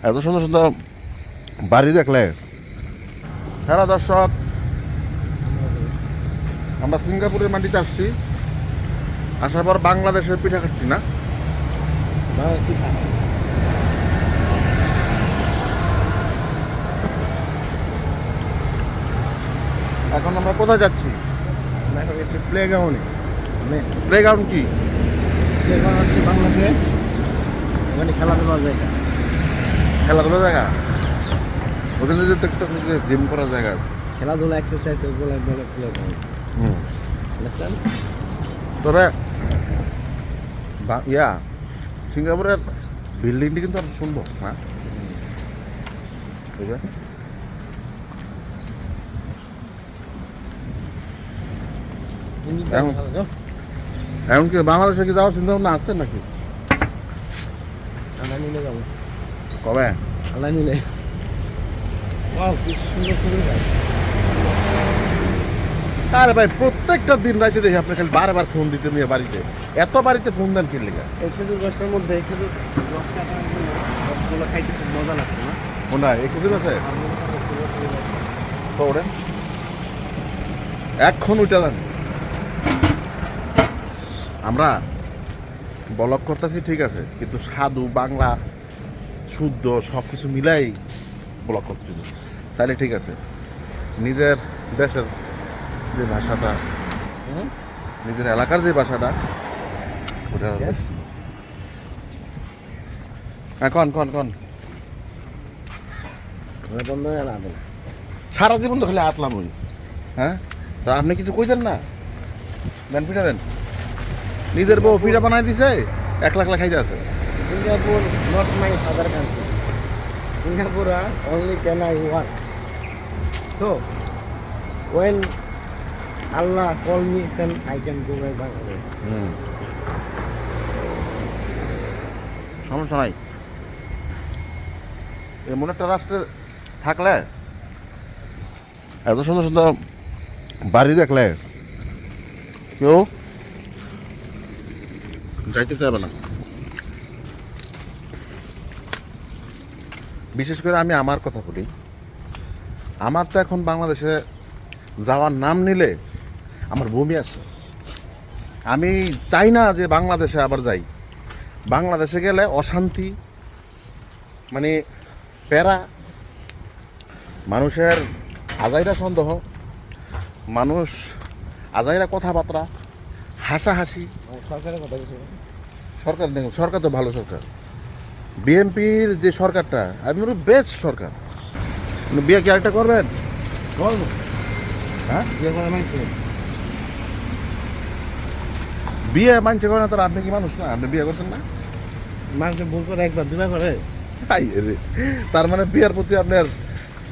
এত সুন্দর সুন্দর বাড়ি দেখলে। হ্যালো দর্শক, আমরা সিঙ্গাপুরের মাটিতে আসছি, আসার পর বাংলাদেশের পিঠা খাচ্ছি না। এখন আমরা কোথায় যাচ্ছি? দেখা গেছে প্লেগ্রাউন্ডে। প্লেগ্রাউন্ড কি? প্লেগ্রাউন্ড হচ্ছে বাংলাদেশ, ওখানে খেলাধুলার জায়গা। খেলাধুলার জায়গা? ওখানে যে দেখতে যে জিম করার জায়গা আছে। খেলাধুলা এক্সারসাইজ ওগুলো বলে প্লেগ্রাউন্ড। বুঝলেন? তবে সিঙ্গাপুরের বিল্ডিংটি কিন্তু অনেক সুন্দর। হ্যাঁ, ঠিক আছে। এমনকি বাংলাদেশে কি যাওয়ার চিন্তা ভাবনা আছে নাকি? আল্লাহ নিলে যাবো। কবে? আল্লাহ নিলে। কি সুন্দর সুন্দর। আরে ভাই, প্রত্যেকটা দিন রাইতে দেখি আপনি খালি বারবার ফোন দিতে নিয়ে বাড়িতে। এত বাড়িতে ফোন দেন কি লেগে? এই খেজুর গাছটার মধ্যে খেজুর রসগুলো খাইতে খুব মজা লাগছে না? মনে হয় একটু দিন আছে তো ওরে এখন উঠে যান। আমরা ব্লগ করতেছি ঠিক আছে, কিন্তু সাধু বাংলা শুদ্ধ সব কিছু মিলাই ব্লগ করতেছি, তাহলে ঠিক আছে। নিজের দেশের যে ভাষাটা, নিজের এলাকার যে ভাষাটা, ওটা কন কন কন বন্ধ হয়ে না সারা জীবন তো খালি আতলাম ওই। হ্যাঁ, তা আপনি কিছু কইতেন না? দেন পিঠা দেন। নিজের বউ পিঠা বানাই দিছে, 1 লাখ খাইতে আছে। Singapore not my father country. Singapore only can I work. So when Allah call me, then I can go back Bangladesh. সমস্যা নাই। এমন একটা রাষ্ট্রে থাকলে, এত সুন্দর সুন্দর বাড়ি দেখলে কেউ যাইতে চাইবে না। বিশেষ করে আমি আমার কথা বলি, আমার তো এখন বাংলাদেশে যাওয়ার নাম নিলে আমার বমি আসে। আমি চাই না যে বাংলাদেশে আবার যাই। বাংলাদেশে গেলে অশান্তি, মানে প্যারা, মানুষের আজাইরা সন্দেহ, মানুষ আজাইরা কথাবার্তা, হাসাহাসি। সরকারের কথা কিছু সরকার দেখুন, সরকার তো ভালো সরকার। বিএনপির যে সরকারটা, আমি বলি বেস্ট সরকার। বিয়ে কি আরেকটা করবেন? করবো। হ্যাঁ, বিয়ে করে মানছে বিয়ে মানছে করে না, তার আপনি কি মানুষ না? আপনি বিয়ে করছেন না? মানুষকে ভুল করে একবার দুবার করে। তার মানে বিয়ের প্রতি আপনার